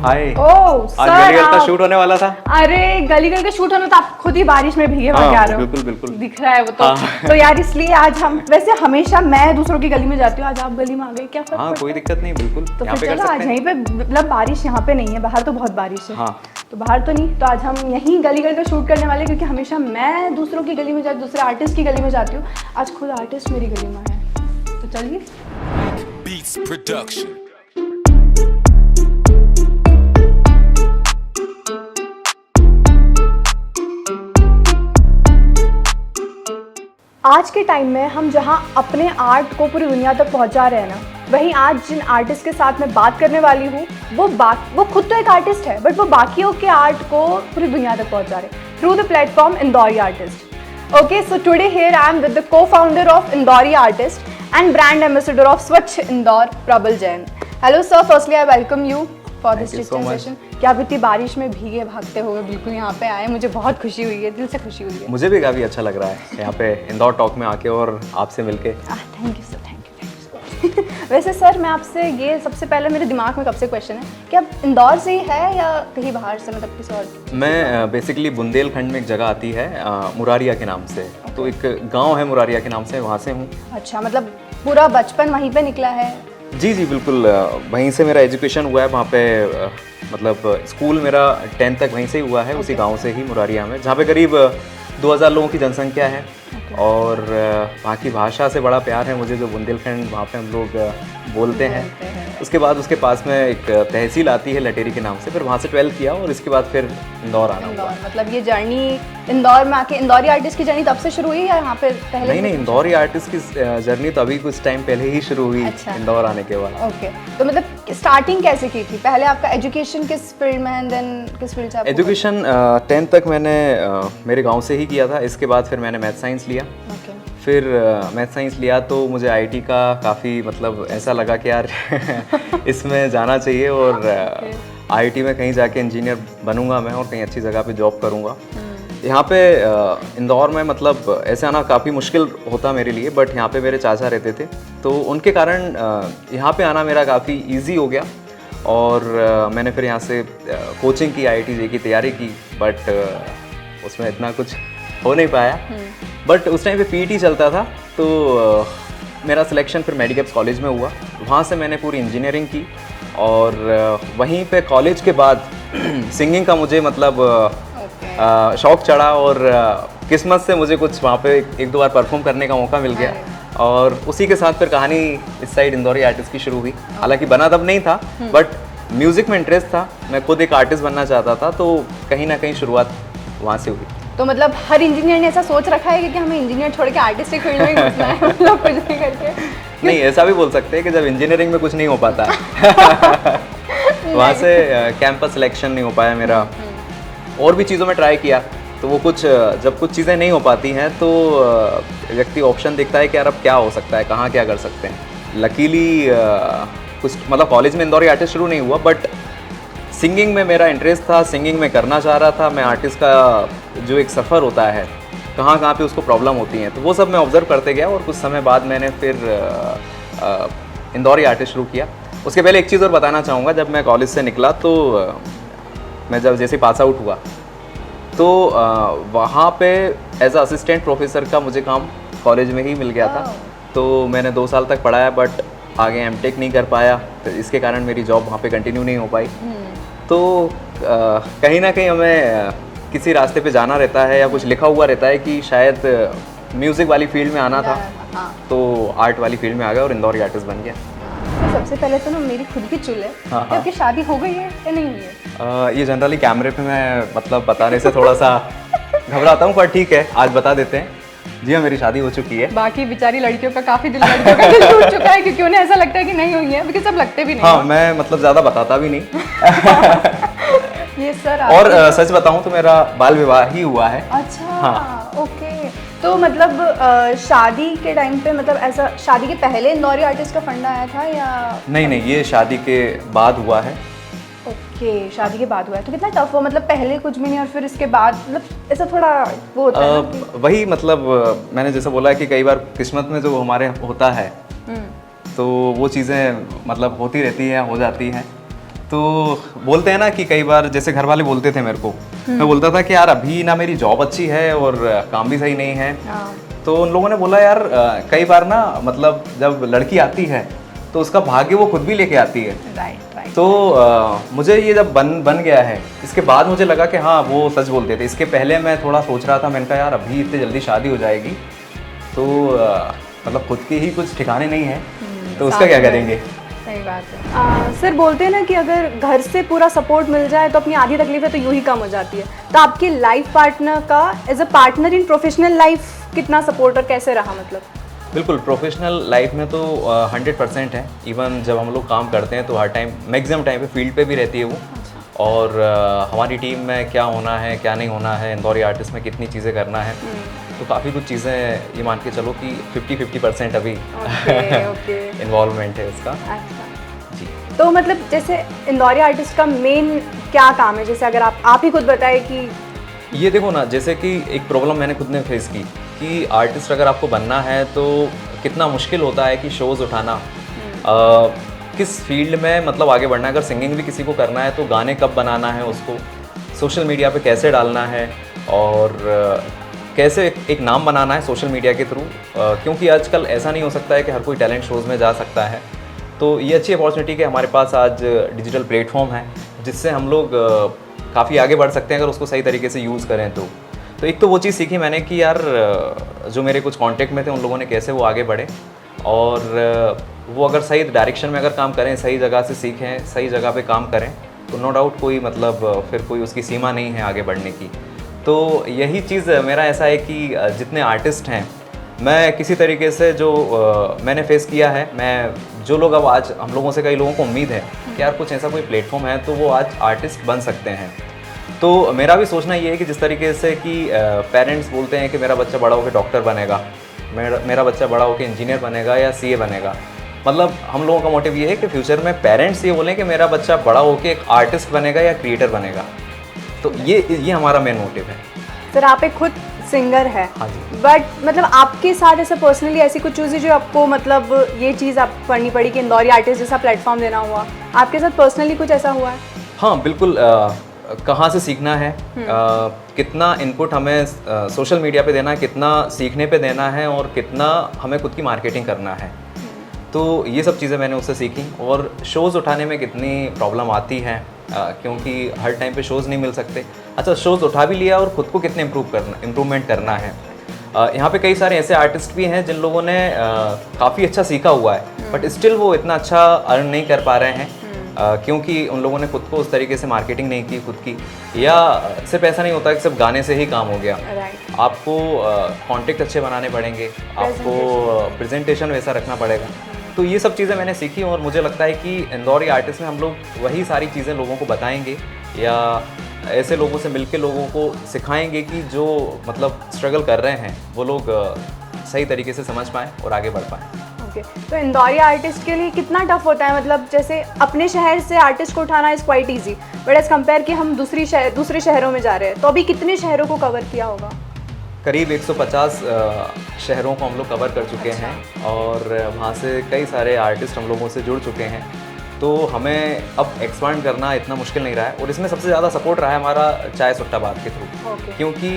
हाय। ओह आज सर गली का आप शूट होने वाला था। अरे गली का शूट होना तो आप खुद ही बारिश में भीगे भाग आ रहे हो। बिल्कुल बिल्कुल। दिख रहा है वो तो। हाँ। तो यार इसलिए आज हम वैसे हमेशा मैं दूसरों की गली में जाती हूँ, आज आप गली में आ गए, क्या फर्क हाँ पड़ता कोई है? दिक्कत नहीं, बिल्कुल तो यहाँ फिर पे कर चलो आज सकते यहीं हैं। पे, मतलब बारिश यहाँ पे नहीं है, बाहर तो बहुत बारिश है। हाँ तो बाहर तो नहीं, तो आज हम यहीं गली गली का शूट करने वाले हैं, क्योंकि हमेशा मैं दूसरों की गली में जाती, दूसरे आर्टिस्ट की गली में जाती हूँ, आज खुद आर्टिस्ट मेरी गली में है। तो चलिए। Beats Production. आज के टाइम में हम जहां अपने आर्ट को पूरी दुनिया तक पहुंचा रहे हैं ना, वहीं आज जिन आर्टिस्ट के साथ मैं बात करने वाली हूँ वो खुद तो एक आर्टिस्ट है, बट वो बाकियों के आर्ट को पूरी दुनिया तक पहुंचा रहे हैं through the platform Indori artist. Okay, so today here I am with the co-founder of Indori artist and brand ambassador of Swachh Indore, Prabal Jain. Hello sir, firstly I welcome you for this Thank you so much. Session. क्या आप इतनी बारिश में भीगे भागते हुए बिल्कुल यहाँ पे आए, मुझे बहुत खुशी हुई है, दिल से खुशी हुई है। मुझे भी काफ़ी अच्छा लग रहा है यहाँ पे इंदौर टॉक में आके और आपसे मिलके। Thank you sir, thank you. वैसे सर मैं आपसे ये सबसे पहले मेरे दिमाग में कब से क्वेश्चन है कि आप इंदौर से ही है या कहीं बाहर से, मतलब किसी और? मैं बेसिकली बुंदेलखंड में एक जगह आती है मुरारिया के नाम से, तो एक गांव है मुरारिया के नाम से, वहाँ से हूँ। अच्छा, मतलब पूरा बचपन वहीं पे निकला है? जी जी बिल्कुल, वहीं से मेरा एजुकेशन हुआ है, वहाँ पे मतलब स्कूल मेरा 10th तक वहीं से ही हुआ है, उसी गांव से ही मुरारिया में, जहाँ पे करीब 2000 लोगों की जनसंख्या है। और वहाँ की भाषा से बड़ा प्यार है मुझे, जो बुंदेलखंड वहाँ पे हम लोग बोलते हैं। उसके बाद उसके पास में एक तहसील आती है लटेरी के नाम से, फिर वहाँ से 12th किया और इसके बाद फिर इंदौर आना हुआ। इंदौर, मतलब ये जर्नी इंदौर में आके इंदौरी आर्टिस्ट की जर्नी तब से शुरू हुई या यहाँ पे पहले? नहीं नहीं, इंदौरी आर्टिस्ट की जर्नी तो अभी कुछ टाइम पहले ही शुरू हुई। अच्छा। इंदौर आने के बाद। ओके, तो मतलब स्टार्टिंग कैसे की थी? पहले आपका एजुकेशन किस फील्ड में है, देन किस फील्ड से आपको? एजुकेशन 10th तक मैंने मेरे गांव से ही किया था, इसके बाद फिर मैंने मैथ साइंस लिया। ओके। फिर मैथ साइंस लिया तो मुझे आईटी का काफ़ी मतलब ऐसा लगा कि यार इसमें जाना चाहिए और आईटी में कहीं जाके इंजीनियर बनूंगा मैं और कहीं अच्छी जगह पे जॉब करूंगा। यहाँ पे इंदौर में मतलब ऐसे आना काफ़ी मुश्किल होता मेरे लिए, बट यहाँ पे मेरे चाचा रहते थे, तो उनके कारण यहाँ पे आना मेरा काफ़ी इजी हो गया। और मैंने फिर यहाँ से कोचिंग की, IIT JEE की तैयारी की, बट उसमें इतना कुछ हो नहीं पाया। बट उस टाइम पे PET चलता था, तो मेरा सिलेक्शन फिर मेडिकैप्स कॉलेज में हुआ, वहाँ से मैंने पूरी इंजीनियरिंग की। और वहीं पे कॉलेज के बाद सिंगिंग का मुझे मतलब शौक चढ़ा और किस्मत से मुझे कुछ वहाँ पे एक दो बार परफॉर्म करने का मौका मिल गया। और उसी के साथ फिर कहानी इस साइड इंदौरी आर्टिस्ट की शुरू हुई। हालांकि बना तब नहीं था, बट म्यूज़िक में इंटरेस्ट था, मैं खुद एक आर्टिस्ट बनना चाहता था, तो कहीं ना कहीं शुरुआत वहाँ से हुई। तो मतलब हर इंजीनियर ने ऐसा सोच रखा है कि हमें इंजीनियर छोड़ के आर्टिस्टिक फील्ड में ही घुसना है, मतलब कुछ नहीं करके? नहीं, ऐसा भी बोल सकते हैं कि जब इंजीनियरिंग में कुछ नहीं हो पाता वहाँ से कैंपस सिलेक्शन नहीं हो पाया मेरा, और भी चीज़ों में ट्राई किया, तो वो कुछ जब कुछ चीज़ें नहीं हो पाती हैं तो व्यक्ति ऑप्शन देखता है कि यार अब क्या हो सकता है, कहाँ क्या कर सकते हैं। लकीली कुछ मतलब कॉलेज में इंदौरी आर्टिस्ट शुरू नहीं हुआ, बट सिंगिंग में मेरा इंटरेस्ट था, सिंगिंग में करना चाह रहा था मैं। आर्टिस्ट का जो एक सफ़र होता है, कहाँ कहाँ पे उसको प्रॉब्लम होती हैं, तो वो सब मैं ऑब्जर्व करते गया। और कुछ समय बाद मैंने फिर इंदौरी आर्टिस्ट शुरू किया। उसके पहले एक चीज़ और बताना चाहूँगा, जब मैं कॉलेज से निकला तो मैं जब जैसे पास आउट हुआ तो वहाँ पे एज असिस्टेंट प्रोफेसर का मुझे काम कॉलेज में ही मिल गया था। तो मैंने 2 साल तक पढ़ाया, बट आगे M.Tech नहीं कर पाया, तो इसके कारण मेरी जॉब वहाँ पे कंटिन्यू नहीं हो पाई। तो कहीं ना कहीं हमें किसी रास्ते पे जाना रहता है, या कुछ लिखा हुआ रहता है कि शायद म्यूज़िक वाली फील्ड में आना था, तो आर्ट वाली फील्ड में आ गया और इंदौरी आर्टिस्ट बन गया। तो सबसे पहले तो ना मेरी खुद की चुल है कि आपकी शादी हो गई है या नहीं हुई है? ये जनरली कैमरे पे मैं मतलब बताने से थोड़ा सा घबराता हूँ, पर ठीक है, आज बता देते हैं। जी हाँ, मेरी शादी हो चुकी है। बाकी बेचारी लड़कियों का काफी दिल टूट चुका है, क्योंकि उन्हें ऐसा लगता है कि नहीं हुई है, क्योंकि सब लगते भी नहीं। हाँ, मैं मतलब ज़्यादा बताता भी नहीं। ये सर और सच बताऊँ तो मेरा बाल विवाह ही हुआ है। अच्छा। हाँ। ओके, तो मतलब शादी के टाइम पे, मतलब ऐसा शादी के पहले इंदौरी आर्टिस्ट का फंडा आया था या? नहीं नहीं, ये शादी के बाद हुआ है। ओके, शादी के बाद हुआ है, तो कितना टफ हुआ, मतलब पहले कुछ भी नहीं और फिर इसके बाद, मतलब ऐसा थोड़ा वो होता है ना कि... वही मतलब मैंने जैसे बोला कि कई बार किस्मत में जो हमारे होता है, तो वो चीज़ें मतलब होती रहती हैं, हो जाती हैं। तो बोलते हैं ना कि कई बार जैसे घर वाले बोलते थे मेरे को, मैं बोलता था कि यार अभी ना मेरी जॉब अच्छी है और काम भी सही नहीं है। तो उन लोगों ने बोला यार कई बार ना मतलब जब लड़की आती है तो उसका भाग्य वो खुद भी लेके आती है। राइट। तो मुझे ये जब बन गया है, इसके बाद मुझे लगा कि हाँ वो सच बोलते थे। इसके पहले मैं थोड़ा सोच रहा था, मैंने कहा यार अभी इतनी जल्दी शादी हो जाएगी तो मतलब खुद की ही कुछ ठिकाने नहीं है, तो उसका क्या करेंगे। सही बात है। सर बोलते हैं ना कि अगर घर से पूरा सपोर्ट मिल जाए तो अपनी आधी तकलीफें तो यूं ही कम हो जाती है। तो आपके लाइफ पार्टनर का age a partner in professional life कितना सपोर्ट और कैसे रहा मतलब? बिल्कुल, प्रोफेशनल लाइफ में तो 100% है। इवन जब हम लोग काम करते हैं तो हर टाइम मैक्सिमम टाइम पे फील्ड पे भी रहती है वो। और हमारी टीम में क्या होना है क्या नहीं होना है, इंदौरी आर्टिस्ट में कितनी चीज़ें करना है, तो काफ़ी कुछ चीज़ें ये मान के चलो कि 50-50% अभी इन्वॉल्वमेंट है इसका। जी। तो मतलब जैसे इंदौरी आर्टिस्ट का मेन क्या काम है, जैसे अगर आप ही खुद बताएं कि ये देखो ना, जैसे कि एक प्रॉब्लम मैंने खुद ने फेस की कि आर्टिस्ट अगर आपको बनना है तो कितना मुश्किल होता है कि शोज़ उठाना, किस फील्ड में मतलब आगे बढ़ना है। अगर सिंगिंग भी किसी को करना है तो गाने कब बनाना है, उसको सोशल मीडिया पे कैसे डालना है और कैसे एक नाम बनाना है सोशल मीडिया के थ्रू, क्योंकि आजकल ऐसा नहीं हो सकता है कि हर कोई टैलेंट शोज़ में जा सकता है। तो ये अच्छी अपॉर्चुनिटी कि हमारे पास आज डिजिटल प्लेटफॉर्म है जिससे हम लोग काफ़ी आगे बढ़ सकते हैं अगर उसको सही तरीके से यूज़ करें तो एक तो वो चीज़ सीखी मैंने कि यार जो मेरे कुछ कांटेक्ट में थे उन लोगों ने कैसे वो आगे बढ़े, और वो अगर सही डायरेक्शन में अगर काम करें, सही जगह से सीखें, सही जगह पे काम करें तो नो डाउट कोई मतलब फिर कोई उसकी सीमा नहीं है आगे बढ़ने की। तो यही चीज़ मेरा ऐसा है कि जितने आर्टिस्ट हैं, मैं किसी तरीके से जो मैंने फेस किया है, मैं जो लोग अब आज हम लोगों से कई लोगों को उम्मीद है कि यार कुछ ऐसा कोई प्लेटफॉर्म है तो वो आज आर्टिस्ट बन सकते हैं। तो मेरा भी सोचना ये है कि जिस तरीके से कि पेरेंट्स बोलते हैं कि मेरा बच्चा बड़ा होकर डॉक्टर बनेगा, मेरा बच्चा बड़ा होकर इंजीनियर बनेगा या सीए बनेगा, मतलब हम लोगों का मोटिव ये है कि फ्यूचर में पेरेंट्स ये बोलें कि मेरा बच्चा बड़ा होकर एक आर्टिस्ट बनेगा या क्रिएटर बनेगा। तो ये हमारा मेन मोटिव है। सर आप एक खुद सिंगर है, हाँ जी। बट मतलब आपके साथ ऐसा पर्सनली ऐसी कुछ चीज़ है जो आपको मतलब ये चीज़ आप पढ़नी पड़ी कि इंदौरी आर्टिस्ट जैसा प्लेटफॉर्म देना हुआ, आपके साथ पर्सनली कुछ ऐसा हुआ है? हाँ बिल्कुल, कहाँ से सीखना है, कितना इनपुट हमें सोशल मीडिया पे देना है, कितना सीखने पे देना है और कितना हमें खुद की मार्केटिंग करना है, तो ये सब चीज़ें मैंने उससे सीखी। और शोज़ उठाने में कितनी प्रॉब्लम आती है, क्योंकि हर टाइम पे शोज़ नहीं मिल सकते। अच्छा, शोज़ उठा भी लिया और ख़ुद को कितने इम्प्रूवमेंट करना है। यहाँ पे कई सारे ऐसे आर्टिस्ट भी हैं जिन लोगों ने काफ़ी अच्छा सीखा हुआ है बट स्टिल वो इतना अच्छा अर्न नहीं कर पा रहे हैं, क्योंकि उन लोगों ने खुद को उस तरीके से मार्केटिंग नहीं की खुद की, या सिर्फ ऐसा नहीं होता कि सिर्फ गाने से ही काम हो गया। आपको कॉन्टेक्ट अच्छे बनाने पड़ेंगे, आपको प्रेजेंटेशन वैसा रखना पड़ेगा। तो ये सब चीज़ें मैंने सीखी और मुझे लगता है कि इंदौरी आर्टिस्ट में हम लोग वही सारी चीज़ें लोगों को बताएंगे या ऐसे लोगों से मिलके लोगों को सिखाएंगे कि जो मतलब स्ट्रगल कर रहे हैं वो लोग सही तरीके से समझ पाएँ और आगे बढ़ पाएँ। ओके, तो इंदौरी आर्टिस्ट के लिए कितना टफ होता है, मतलब जैसे अपने शहर से आर्टिस्ट को उठाना is quite easy, but as compare कि हम दूसरे शहरों में जा रहे हैं, तो अभी कितने शहरों को कवर किया होगा? करीब 150 शहरों को हम लोग कवर कर चुके हैं और वहाँ से कई सारे आर्टिस्ट हम लोगों से जुड़ चुके हैं। तो हमें अब एक्सपांड करना इतना मुश्किल नहीं रहा है और इसमें सबसे ज़्यादा सपोर्ट रहा है हमारा चाय सुट्टा बात के थ्रू, क्योंकि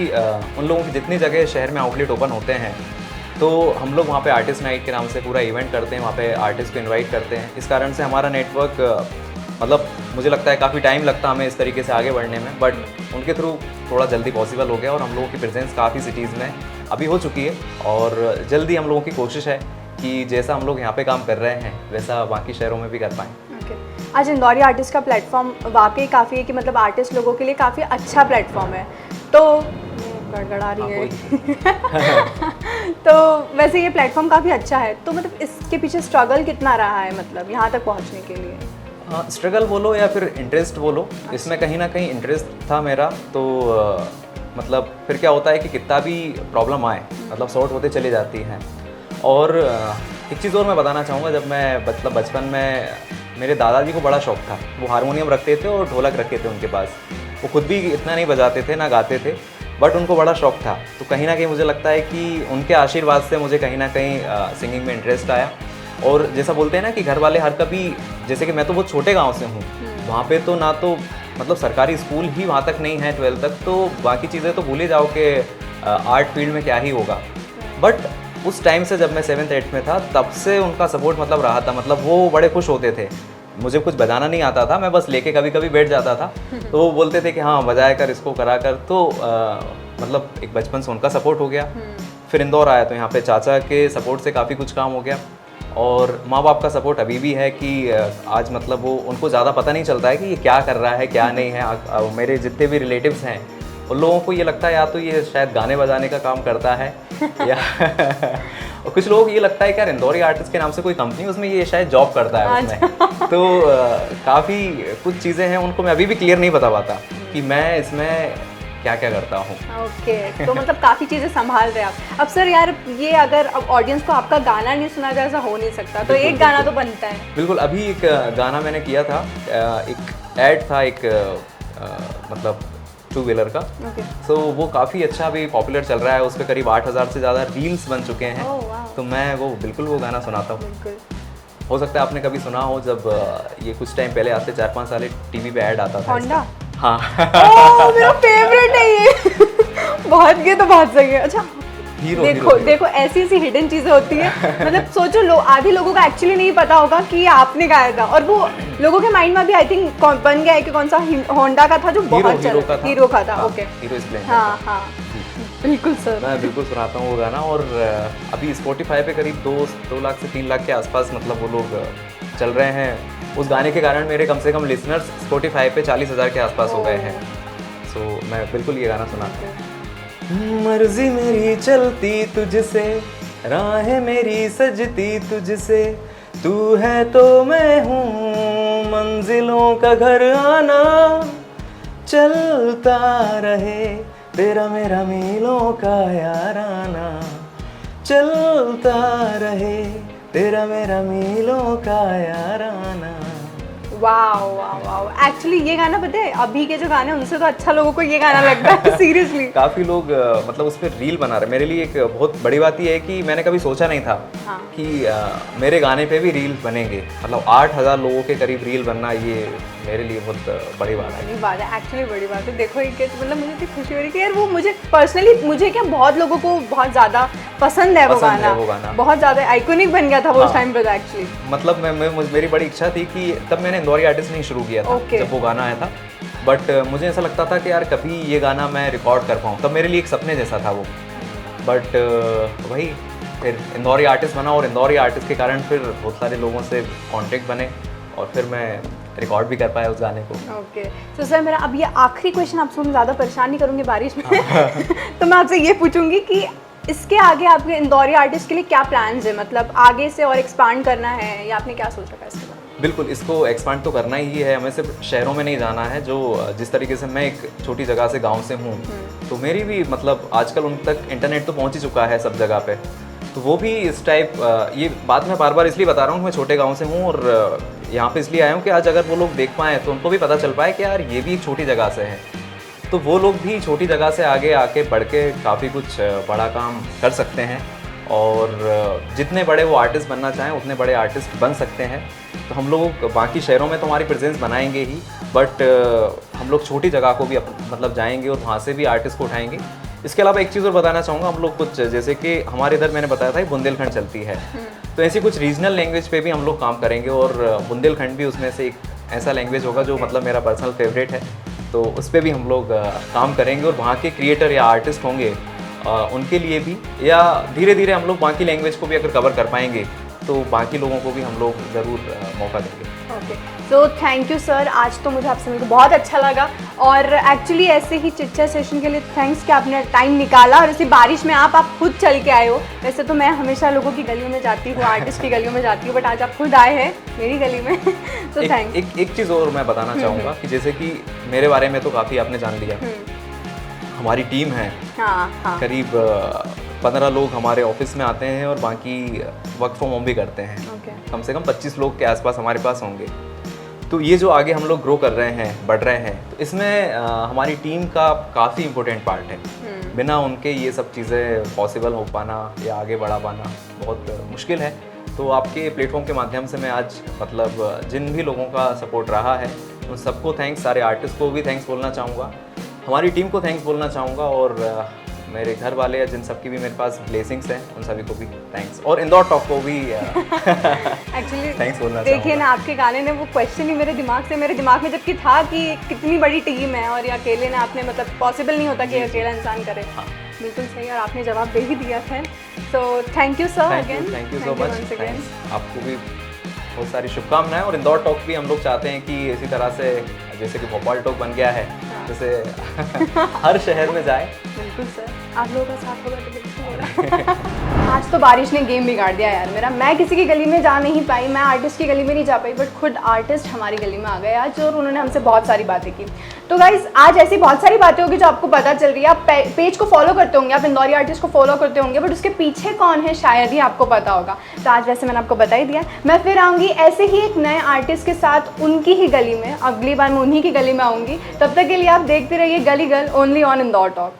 उन लोगों की जितनी जगह शहर में आउटलेट ओपन होते हैं तो हम लोग वहाँ पे आर्टिस्ट नाइट के नाम से पूरा इवेंट करते हैं, वहाँ पे आर्टिस्ट को इनवाइट करते हैं। इस कारण से हमारा नेटवर्क मतलब मुझे लगता है काफ़ी टाइम लगता हमें इस तरीके से आगे बढ़ने में, बट उनके थ्रू थोड़ा जल्दी पॉसिबल हो गया और हम लोगों की प्रेजेंस काफ़ी सिटीज़ में अभी हो चुकी है और जल्दी हम लोगों की कोशिश है कि जैसा हम लोग यहाँ पे काम कर रहे हैं वैसा बाकी शहरों में भी कर पाएँ। आज इंदौरी आर्टिस्ट का प्लेटफॉर्म वाकई काफ़ी है कि मतलब आर्टिस्ट लोगों के लिए काफ़ी अच्छा प्लेटफॉर्म है। तो गड़गड़ा रही है तो वैसे ये प्लेटफॉर्म काफ़ी अच्छा है, तो मतलब इसके पीछे स्ट्रगल कितना रहा है मतलब यहाँ तक पहुँचने के लिए? हाँ, स्ट्रगल बोलो या फिर इंटरेस्ट बोलो, इसमें कहीं ना कहीं इंटरेस्ट था मेरा। तो मतलब फिर क्या होता है कि कितना भी प्रॉब्लम आए मतलब सॉर्ट होते चली जाती हैं। और एक चीज़ और मैं बताना चाहूँगा, जब मैं मतलब बचपन में मेरे दादाजी को बड़ा शौक था, वो हारमोनियम रखते थे और ढोलक रखे थे उनके पास। वो खुद भी इतना नहीं बजाते थे ना गाते थे, बट उनको बड़ा शौक था। तो कहीं ना कहीं मुझे लगता है कि उनके आशीर्वाद से मुझे कहीं ना कहीं सिंगिंग में इंटरेस्ट आया और जैसा बोलते हैं ना कि घर वाले हर कभी, जैसे कि मैं तो बहुत छोटे गांव से हूँ, वहाँ पे तो ना तो मतलब सरकारी स्कूल ही वहाँ तक नहीं है 12th तक, तो बाकी चीज़ें तो भूल ही जाओ कि आर्ट फील्ड में क्या ही होगा। बट उस टाइम से जब मैं 7th 8th में था तब से उनका सपोर्ट मतलब रहा था, मतलब वो बड़े खुश होते थे। मुझे कुछ बजाना नहीं आता था, मैं बस लेके कभी कभी बैठ जाता था, तो वो बोलते थे कि हाँ बजाया कर, इसको करा कर। तो मतलब एक बचपन से उनका सपोर्ट हो गया। फिर इंदौर आया तो यहाँ पे चाचा के सपोर्ट से काफ़ी कुछ काम हो गया, और माँ बाप का सपोर्ट अभी भी है कि आज मतलब वो उनको ज़्यादा पता नहीं चलता है कि ये क्या कर रहा है क्या नहीं है। मेरे जितने भी रिलेटिव्स हैं उन लोगों को ये लगता है या तो ये शायद गाने बजाने का काम करता है या और कुछ लोगों को ये लगता है कि यार इंदौरी आर्टिस्ट के नाम से कोई कंपनी, उसमें ये शायद जॉब करता है उसमें। तो काफ़ी कुछ चीज़ें हैं उनको मैं अभी भी क्लियर नहीं बता पाता कि मैं इसमें क्या क्या करता हूँ। ओके तो मतलब काफ़ी चीज़ें संभाल रहे हैं आप। अब सर यार ये अगर अब ऑडियंस को आपका गाना नहीं सुना जाए, ऐसा हो नहीं सकता, तो एक गाना तो बनता है। बिल्कुल, अभी एक गाना मैंने किया था, एक ऐड था एक मतलब 2 व्हीलर का। सो वो काफ़ी अच्छा अभी पॉपुलर चल रहा है, उस पर करीब 8000 से ज़्यादा रील्स बन चुके हैं। तो मैं वो बिल्कुल वो गाना सुनाता हूँ। हो सकता है आपने कभी सुना हो, जब ये कुछ टाइम पहले आते 4-5 साल टीवी पे ऐड आता था होंडा। हाँ ओह मेरा फेवरेट है ये बहुत ये तो बहुत सही है। अच्छा हीरो, देखो हीरो। देखो ऐसी ऐसी हिडन चीजें होती है, मतलब सोचो आधे लोगों का एक्चुअली नहीं पता होगा कि ये आपने गाया था, और वो लोगों के माइंड में भी आई थिंक बन गया है कि कौन सा होंडा का था जो बहुत चल रहा था। हीरो का था। Okay hero Splendor. हाँ हाँ बिल्कुल सर, मैं बिल्कुल सुनाता हूँ वो गाना। और अभी स्पॉटिफाई पे करीब 2 लाख से 3 लाख के आसपास मतलब वो लोग चल रहे हैं। उस गाने के कारण मेरे कम से कम लिसनर्स स्पॉटिफाई पे 40,000 के आसपास हो गए हैं। सो मैं बिल्कुल ये गाना सुनाता हूँ। मर्जी मेरी चलती तुझसे, राहें मेरी सजती तुझसे, तू है तो मैं हूँ मंजिलों का घर आना, चलता रहे तेरा मेरा मीलों का याराना, चलता रहे तेरा मेरा मीलों का याराना। वाओ वाओ वाओ, एक्चुअली ये गाना पता है अभी के जो गाने हैं उनसे तो अच्छा लोगों को ये गाना लगता है सीरियसली। काफ़ी लोग मतलब उस पर रील बना रहे हैं। मेरे लिए एक बहुत बड़ी बात ये है कि मैंने कभी सोचा नहीं था कि मेरे गाने पे भी रील बनेंगे। मतलब 8000 लोगों के करीब रील बनना, ये मेरे लिए बहुत बड़ी बात है। बड़ी बात है, एक्चुअली बड़ी बात है। देखो ये मतलब मुझे इतनी खुशी हो रही है कि यार वो मुझे पर्सनली, मुझे क्या बहुत लोगों को बहुत ज़्यादा पसंद है वो गाना, बहुत ज़्यादा आइकॉनिक बन गया था वो उस टाइम पे एक्चुअली। मतलब मेरी बड़ी इच्छा थी कि तब मैंने इंदौरी आर्टिस्ट नहीं शुरू किया था जब वो गाना आया था, बट मुझे ऐसा लगता था कि यार कभी ये गाना मैं रिकॉर्ड कर पाऊँ, तब मेरे लिए एक सपने जैसा था वो। बट वही फिर इंदौरी आर्टिस्ट बना, और इंदौरी आर्टिस्ट के कारण फिर बहुत सारे लोगों से कांटेक्ट बने, और फिर मैं रिकॉर्ड भी कर पाया उस गाने को। ओके तो सर मेरा अब ये आखिरी क्वेश्चन, आपसे मैं ज़्यादा परेशान नहीं करूँगी बारिश में तो मैं आपसे ये पूछूंगी कि इसके आगे आपके इंदौरी आर्टिस्ट के लिए क्या प्लान्स है, मतलब आगे से और एक्सपांड करना है या आपने क्या सोच रखा है इसके बारे में? बिल्कुल, इसको एक्सपांड तो करना ही है, हमें सिर्फ शहरों में नहीं जाना है। जो जिस तरीके से मैं एक छोटी जगह से, गांव से हूँ, तो मेरी भी मतलब आजकल उन तक इंटरनेट तो पहुँच ही चुका है सब जगह पे, तो वो भी इस टाइप, ये बात मैं बार बार इसलिए बता रहा हूँ कि मैं छोटे गांव से हूँ, और यहाँ पे इसलिए आया हूँ कि आज अगर वो लोग देख पाएँ तो उनको भी पता चल पाए कि यार ये भी एक छोटी जगह से है, तो वो लोग भी छोटी जगह से आगे आके बढ़ के काफ़ी कुछ बड़ा काम कर सकते हैं, और जितने बड़े वो आर्टिस्ट बनना चाहें उतने बड़े आर्टिस्ट बन सकते हैं। तो हम लोग बाकी शहरों में तो हमारी प्रेजेंस बनाएंगे ही, बट हम लोग छोटी जगह को भी मतलब जाएंगे और वहाँ से भी आर्टिस्ट को उठाएंगे। इसके अलावा एक चीज़ और बताना चाहूँगा, हम लोग कुछ जैसे कि हमारे इधर मैंने बताया था बुंदेलखंड चलती है, तो ऐसी कुछ रीजनल लैंग्वेज पे भी हम लोग काम करेंगे, और बुंदेलखंड भी उसमें से एक ऐसा लैंग्वेज होगा जो मतलब मेरा पर्सनल फेवरेट है, तो उस पर भी हम लोग काम करेंगे, और वहाँ के क्रिएटर या आर्टिस्ट होंगे उनके लिए भी, या धीरे धीरे हम लोग बाकी लैंग्वेज को भी अगर कवर कर पाएंगे तो बाकी लोगों को भी हम लोग ज़रूर मौका देंगे। ओके तो थैंक यू सर, आज तो मुझे आपसे मिलकर बहुत अच्छा लगा, और एक्चुअली ऐसे ही चिट-चैट सेशन के लिए थैंक्स कि आपने टाइम निकाला, और इसी बारिश में आप खुद चल के आए हो। वैसे तो मैं हमेशा लोगों की गलियों में जाती हूँ, आर्टिस्ट की गलियों में जाती हूँ, बट आज आप खुद आए हैं मेरी गली में तो थैंक। एक चीज़ और मैं बताना चाहूँगा कि जैसे कि मेरे बारे में तो काफ़ी आपने जान लिया, हमारी टीम है करीब 15 लोग हमारे ऑफिस में आते हैं, और बाकी वर्क फ्रॉम होम भी करते हैं। कम से कम 25 लोग के आसपास हमारे पास होंगे। तो ये जो आगे हम लोग ग्रो कर रहे हैं, बढ़ रहे हैं, तो इसमें हमारी टीम का काफ़ी इम्पोर्टेंट पार्ट है। बिना उनके ये सब चीज़ें पॉसिबल हो पाना या आगे बढ़ा पाना बहुत मुश्किल है। तो आपके प्लेटफॉर्म के माध्यम से मैं आज मतलब जिन भी लोगों का सपोर्ट रहा है उन सबको थैंक्स, सारे आर्टिस्ट को भी थैंक्स बोलना चाहूँगा, हमारी टीम को थैंक्स बोलना चाहूँगा और मेरे घर वाले या जिन सबकी भी मेरे पास ब्लेसिंग्स हैं उन सभी को भी थैंक्स, और इंदौर टॉक को भी एक्चुअली थैंक्स बोलना देखिए चाहूँगा। ना, आपके गाने ने वो क्वेश्चन ही मेरे दिमाग में जबकि था कि कितनी बड़ी टीम है और ये अकेले ने, आपने मतलब पॉसिबल नहीं होता कि अकेला इंसान करे। बिल्कुल सही, और आपने जवाब दे ही दिया था। So thank you sir again, thank you so much, आपको भी बहुत सारी शुभकामनाएं। और इंदौर टॉक भी हम लोग चाहते हैं कि इसी तरह से जैसे कि भोपाल टॉक बन गया है, जैसे हर शहर में जाए। बिल्कुल सर, आप लोगों का साथ होगा तो बिल्कुल होगा। आज तो बारिश ने गेम बिगाड़ दिया यार मेरा। मैं किसी की गली में जा नहीं पाई, मैं आर्टिस्ट की गली में नहीं जा पाई, बट खुद आर्टिस्ट हमारी गली में आ गए आज और उन्होंने हमसे बहुत सारी बातें की। तो गाइज आज ऐसी बहुत सारी बातें होगी जो आपको पता चल रही है। आप पेज को फॉलो करते होंगे, आप इंदौरी आर्टिस्ट को फॉलो करते होंगे, बट उसके पीछे कौन है शायद ही आपको पता होगा। तो आज वैसे मैंने आपको बता ही दिया। मैं फिर आऊँगी ऐसे ही एक नए आर्टिस्ट के साथ उनकी ही गली में। अगली बार मैं उन्हीं की गली में आऊँगी। तब तक के लिए आप देखते रहिए गली girl only on Indore talk.